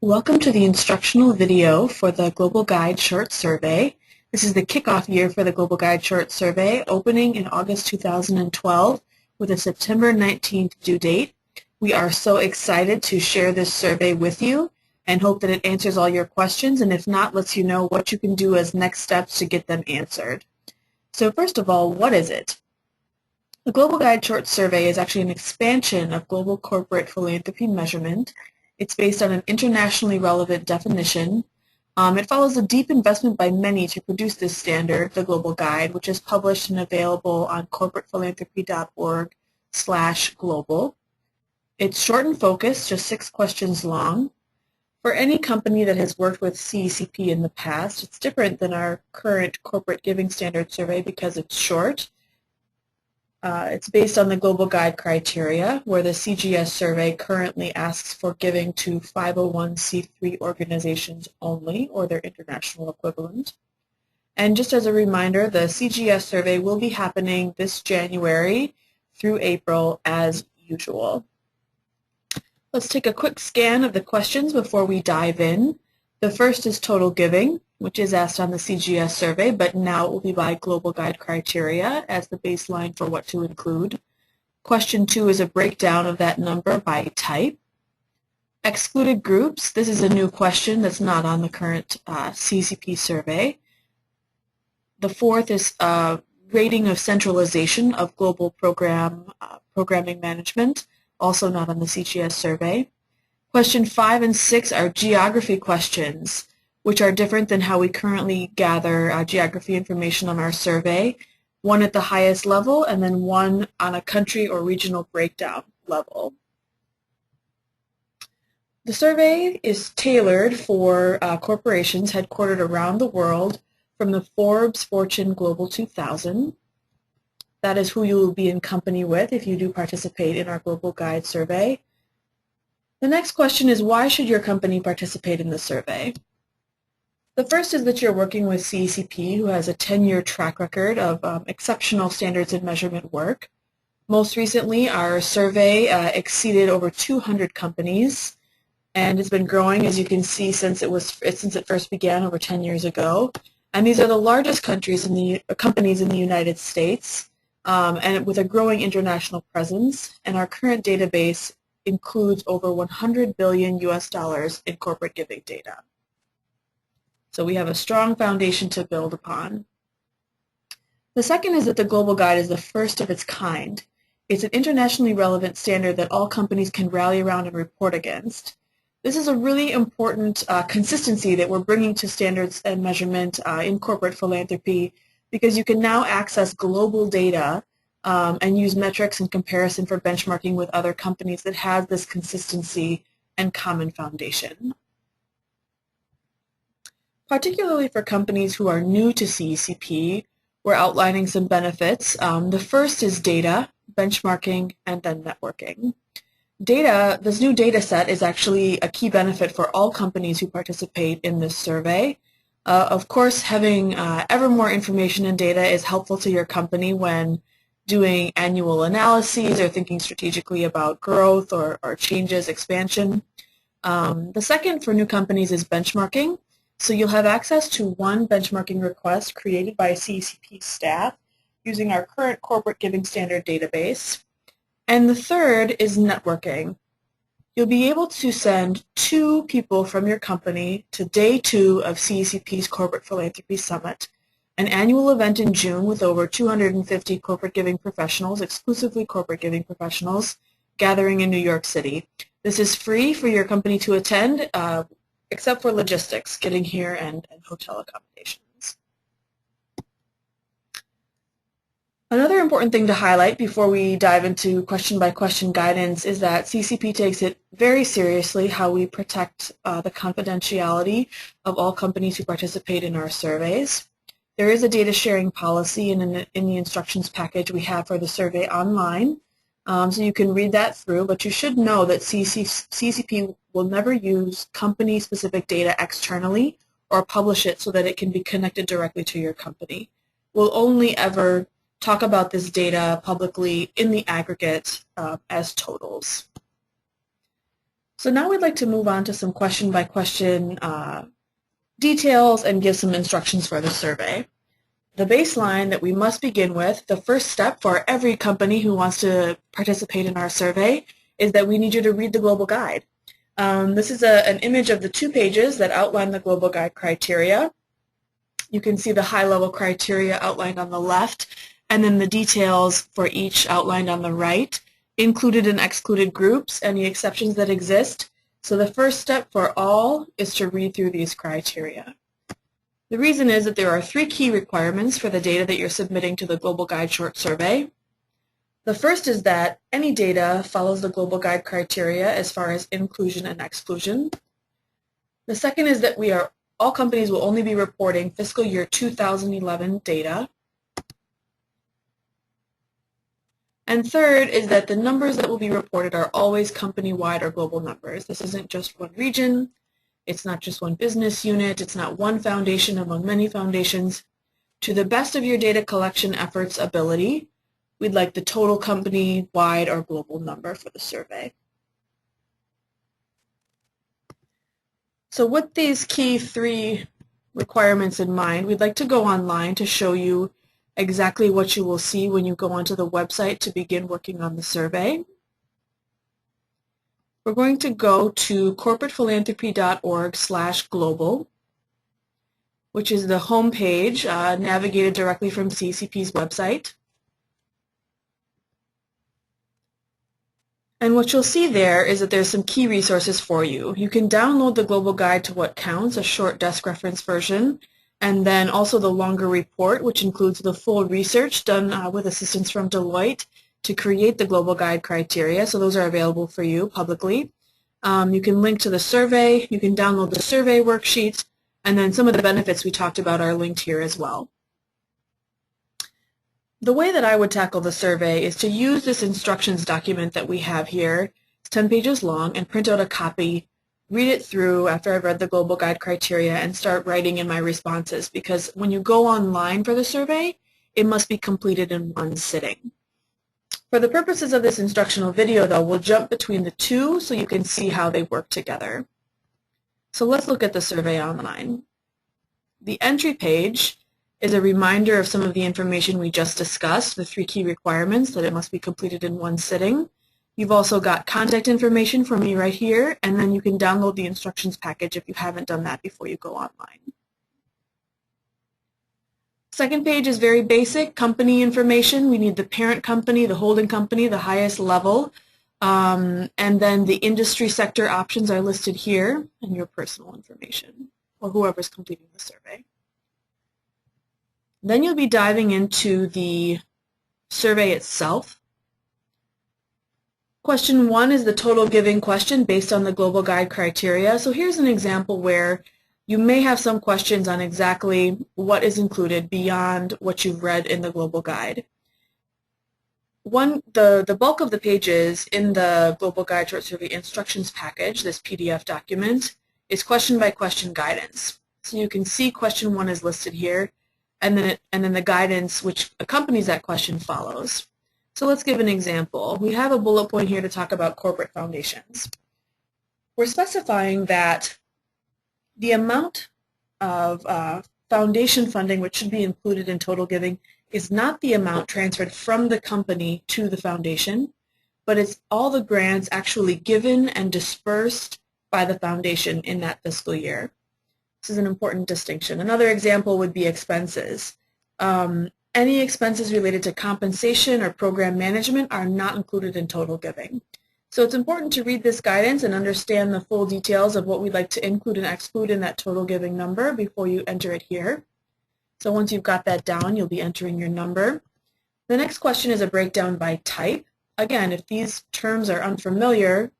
Welcome to the instructional video for the Global Guide Short Survey. This is the kickoff year for the Global Guide Short Survey, opening in August 2012 with a September 19th due date. We are so excited to share this survey with you and hope that it answers all your questions, and if not, lets you know what you can do as next steps to get them answered. So first of all, what is it? The Global Guide Short Survey is actually an expansion of global corporate philanthropy measurement. It's based on an internationally relevant definition. It follows a deep investment by many to produce this standard, the Global Guide, which is published and available on corporatephilanthropy.org/global. It's short and focused, just 6 questions long. For any company that has worked with CECP in the past, it's different than our current corporate giving standard survey because it's short. It's based on the Global Guide criteria, where the CGS survey currently asks for giving to 501c3 organizations only, or their international equivalent. And just as a reminder, the CGS survey will be happening this January through April as usual. Let's take a quick scan of the questions before we dive in. The first is total giving, which is asked on the CGS survey, but now it will be by Global Guide criteria as the baseline for what to include. Question 2 is a breakdown of that number by type. Excluded groups, this is a new question that's not on the current CCP survey. The fourth is rating of centralization of global programming management, also not on the CGS survey. Question 5 and 6 are geography questions, which are different than how we currently gather geography information on our survey, one at the highest level and then one on a country or regional breakdown level. The survey is tailored for corporations headquartered around the world from the Forbes Fortune Global 2000. That is who you will be in company with if you do participate in our Global Guide survey. The next question is, why should your company participate in the survey? The first is that you're working with CECP, who has a 10-year track record of exceptional standards and measurement work. Most recently, our survey exceeded over 200 companies, and it's been growing, as you can see, since it first began over 10 years ago. And these are the largest companies in the United States, and with a growing international presence. And our current database includes over $100 billion in corporate giving data. So we have a strong foundation to build upon. The second is that the Global Guide is the first of its kind. It's an internationally relevant standard that all companies can rally around and report against. This is a really important consistency that we're bringing to standards and measurement in corporate philanthropy, because you can now access global data and use metrics and comparison for benchmarking with other companies that have this consistency and common foundation. Particularly for companies who are new to CECP, we're outlining some benefits. The first is data, benchmarking, and then networking. Data, this new data set is actually a key benefit for all companies who participate in this survey. Of course, having ever more information and data is helpful to your company when doing annual analyses or thinking strategically about growth or changes, expansion. The second for new companies is benchmarking. So you'll have access to one benchmarking request created by CECP staff using our current corporate giving standard database. And the third is networking. You'll be able to send 2 people from your company to day 2 of CECP's Corporate Philanthropy Summit, an annual event in June with over 250 corporate giving professionals, exclusively corporate giving professionals, gathering in New York City. This is free for your company to attend, except for logistics, getting here and hotel accommodations. Another important thing to highlight before we dive into question-by-question guidance is that CCP takes it very seriously how we protect the confidentiality of all companies who participate in our surveys. There is a data sharing policy in the instructions package we have for the survey online, so you can read that through, but you should know that CCP will never use company-specific data externally or publish it so that it can be connected directly to your company. We'll only ever talk about this data publicly in the aggregate as totals. So now we'd like to move on to some question-by-question details and give some instructions for the survey. The baseline that we must begin with, the first step for every company who wants to participate in our survey, is that we need you to read the Global Guide. This is an image of the 2 pages that outline the Global Guide criteria. You can see the high-level criteria outlined on the left, and then the details for each outlined on the right, included and excluded groups, any exceptions that exist. So the first step for all is to read through these criteria. The reason is that there are 3 key requirements for the data that you're submitting to the Global Guide short survey. The first is that any data follows the Global Guide criteria as far as inclusion and exclusion. The second is that all companies will only be reporting fiscal year 2011 data. And third is that the numbers that will be reported are always company-wide or global numbers. This isn't just one region. It's not just one business unit. It's not one foundation among many foundations. To the best of your data collection efforts ability, we'd like the total company-wide or global number for the survey. So with these key 3 requirements in mind, we'd like to go online to show you exactly what you will see when you go onto the website to begin working on the survey. We're going to go to corporatephilanthropy.org/global, which is the home page navigated directly from CECP's website. And what you'll see there is that there's some key resources for you. You can download the Global Guide to What Counts, a short desk reference version, and then also the longer report, which includes the full research done with assistance from Deloitte to create the Global Guide criteria. So those are available for you publicly. You can link to the survey, you can download the survey worksheets, and then some of the benefits we talked about are linked here as well. The way that I would tackle the survey is to use this instructions document that we have here. It's 10 pages long, and print out a copy, read it through after I've read the Global Guide criteria, and start writing in my responses, because when you go online for the survey, it must be completed in one sitting. For the purposes of this instructional video, though, we'll jump between the 2 so you can see how they work together. So let's look at the survey online. The entry page is a reminder of some of the information we just discussed, the 3 key requirements, that it must be completed in one sitting. You've also got contact information for me right here, and then you can download the instructions package if you haven't done that before you go online. Second page is very basic, company information. We need the parent company, the holding company, the highest level, and then the industry sector options are listed here, and your personal information, or whoever's completing the survey. Then you'll be diving into the survey itself. Question 1 is the total giving question based on the Global Guide criteria. So here's an example where you may have some questions on exactly what is included beyond what you've read in the Global Guide. The bulk of the pages in the Global Guide Short Survey Instructions package, this PDF document, is question-by-question guidance. So you can see question 1 is listed here, and then the guidance which accompanies that question follows. So let's give an example. We have a bullet point here to talk about corporate foundations. We're specifying that the amount of foundation funding which should be included in total giving is not the amount transferred from the company to the foundation, but it's all the grants actually given and dispersed by the foundation in that fiscal year. This is an important distinction. Another example would be expenses. Any expenses related to compensation or program management are not included in total giving. So it's important to read this guidance and understand the full details of what we'd like to include and exclude in that total giving number before you enter it here. So once you've got that down, you'll be entering your number. The next question is a breakdown by type. Again, if these terms are unfamiliar,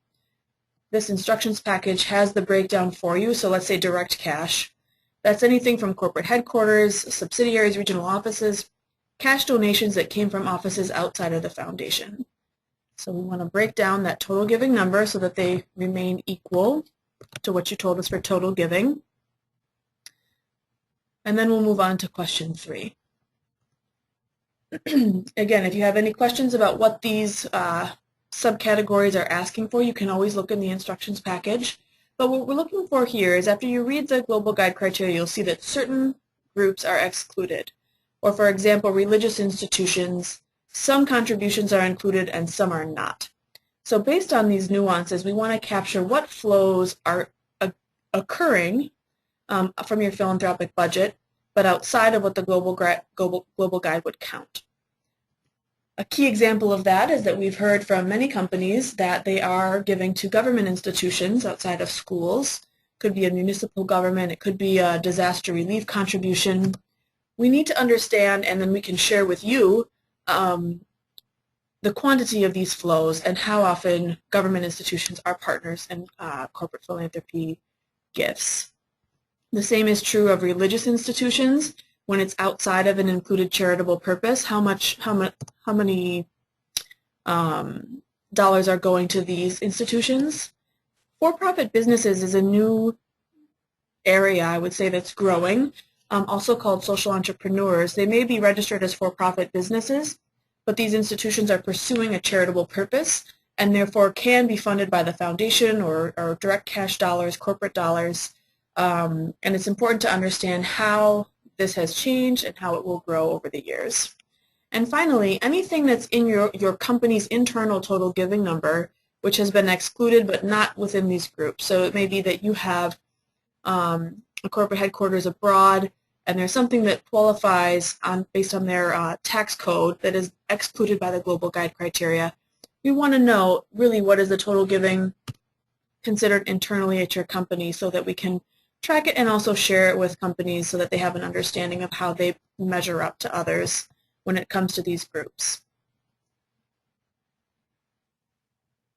this instructions package has the breakdown for you. So let's say direct cash. That's anything from corporate headquarters, subsidiaries, regional offices, cash donations that came from offices outside of the foundation. So we want to break down that total giving number so that they remain equal to what you told us for total giving. And then we'll move on to question 3. Again, if you have any questions about what these subcategories are asking for, you can always look in the instructions package. But what we're looking for here is after you read the global guide criteria, you'll see that certain groups are excluded. Or for example, religious institutions, some contributions are included and some are not. So based on these nuances, we want to capture what flows are occurring from your philanthropic budget, but outside of what the global guide would count. A key example of that is that we've heard from many companies that they are giving to government institutions outside of schools. It could be a municipal government, it could be a disaster relief contribution. We need to understand, and then we can share with you the quantity of these flows and how often government institutions are partners in corporate philanthropy gifts. The same is true of religious institutions. When it's outside of an included charitable purpose, how many dollars are going to these institutions? For-profit businesses is a new area, I would say, that's growing, also called social entrepreneurs. They may be registered as for-profit businesses, but these institutions are pursuing a charitable purpose and therefore can be funded by the foundation or direct cash dollars, corporate dollars. And it's important to understand how this has changed and how it will grow over the years. And finally, anything that's in your company's internal total giving number, which has been excluded but not within these groups. So it may be that you have a corporate headquarters abroad and there's something that qualifies based on their tax code that is excluded by the global guide criteria. We want to know really what is the total giving considered internally at your company so that we can track it and also share it with companies so that they have an understanding of how they measure up to others when it comes to these groups.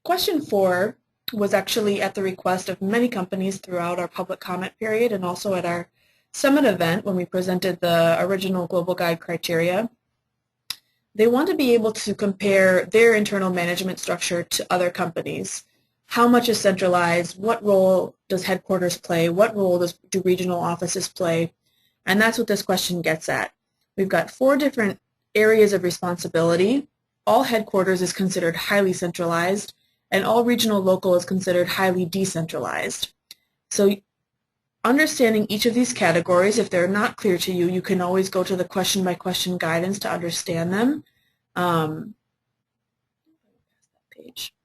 Question 4 was actually at the request of many companies throughout our public comment period and also at our summit event when we presented the original global guide criteria. They want to be able to compare their internal management structure to other companies. How much is centralized? What role does headquarters play? What role do regional offices play? And that's what this question gets at. We've got 4 different areas of responsibility. All headquarters is considered highly centralized, and all regional local is considered highly decentralized. So understanding each of these categories, if they're not clear to you, you can always go to the question-by-question guidance to understand them. Page.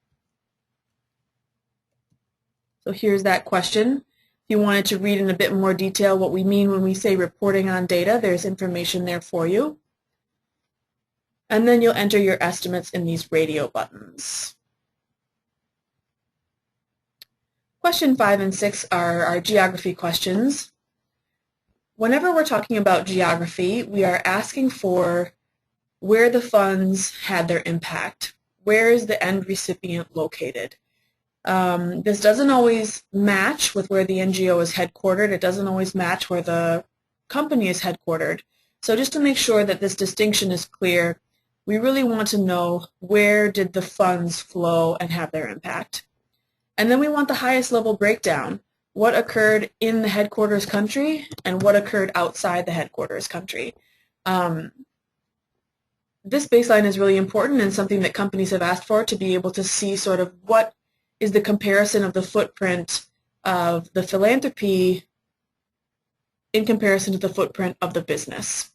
So here's that question. If you wanted to read in a bit more detail what we mean when we say reporting on data, there's information there for you. And then you'll enter your estimates in these radio buttons. Question 5 and 6 are our geography questions. Whenever we're talking about geography, we are asking for where the funds had their impact. Where is the end recipient located? This doesn't always match with where the NGO is headquartered. It doesn't always match where the company is headquartered. So just to make sure that this distinction is clear, we really want to know where did the funds flow and have their impact. And then we want the highest level breakdown. What occurred in the headquarters country and what occurred outside the headquarters country. This baseline is really important and something that companies have asked for to be able to see sort of what is the comparison of the footprint of the philanthropy in comparison to the footprint of the business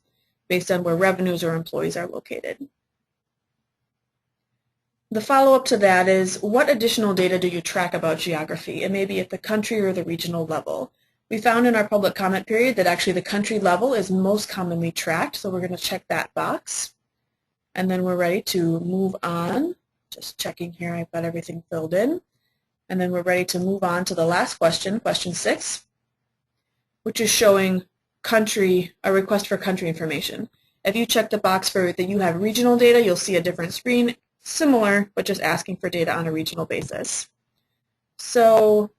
based on where revenues or employees are located. The follow-up to that is, what additional data do you track about geography? It may be at the country or the regional level. We found in our public comment period that actually the country level is most commonly tracked, so we're going to check that box. And then we're ready to move on. Just checking here, I've got everything filled in. And then we're ready to move on to the last question, question 6, which is showing country, a request for country information. If you check the box for that you have regional data, you'll see a different screen, similar, but just asking for data on a regional basis. So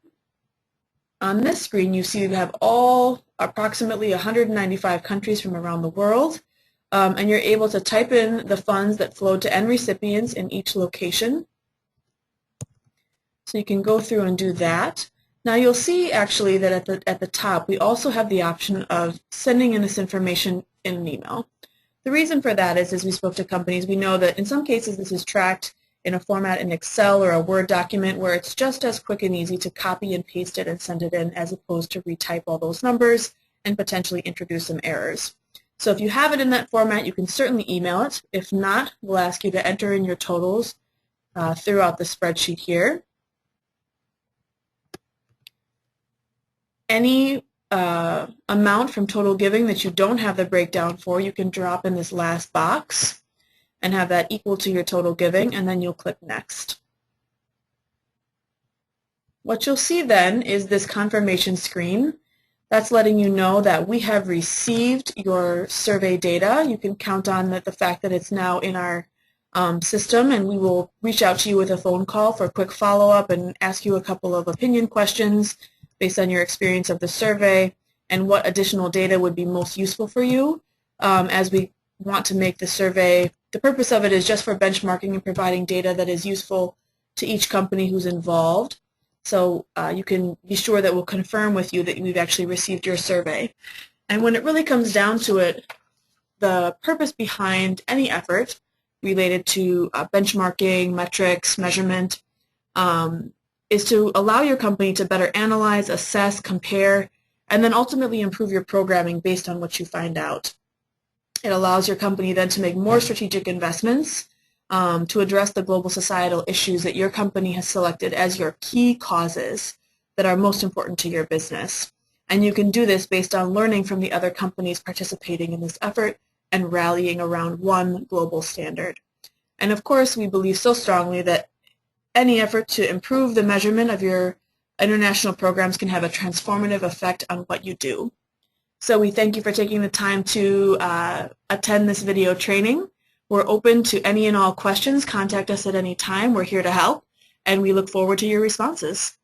on this screen, you see you have all approximately 195 countries from around the world, and you're able to type in the funds that flowed to end recipients in each location. So you can go through and do that. Now you'll see actually that at the top we also have the option of sending in this information in an email. The reason for that is, as we spoke to companies, we know that in some cases this is tracked in a format in Excel or a Word document where it's just as quick and easy to copy and paste it and send it in as opposed to retype all those numbers and potentially introduce some errors. So if you have it in that format, you can certainly email it. If not, we'll ask you to enter in your totals throughout the spreadsheet here. Any amount from total giving that you don't have the breakdown for, you can drop in this last box and have that equal to your total giving, and then you'll click Next. What you'll see then is this confirmation screen. That's letting you know that we have received your survey data. You can count on the fact that it's now in our system, and we will reach out to you with a phone call for a quick follow-up and ask you a couple of opinion questions based on your experience of the survey and what additional data would be most useful for you as we want to make the survey. The purpose of it is just for benchmarking and providing data that is useful to each company who's involved. So you can be sure that we'll confirm with you that we've actually received your survey. And when it really comes down to it, the purpose behind any effort related to benchmarking, metrics, measurement, is to allow your company to better analyze, assess, compare, and then ultimately improve your programming based on what you find out. It allows your company then to make more strategic investments to address the global societal issues that your company has selected as your key causes that are most important to your business. And you can do this based on learning from the other companies participating in this effort and rallying around one global standard. And of course, we believe so strongly that any effort to improve the measurement of your international programs can have a transformative effect on what you do. So we thank you for taking the time to attend this video training. We're open to any and all questions. Contact us at any time. We're here to help, and we look forward to your responses.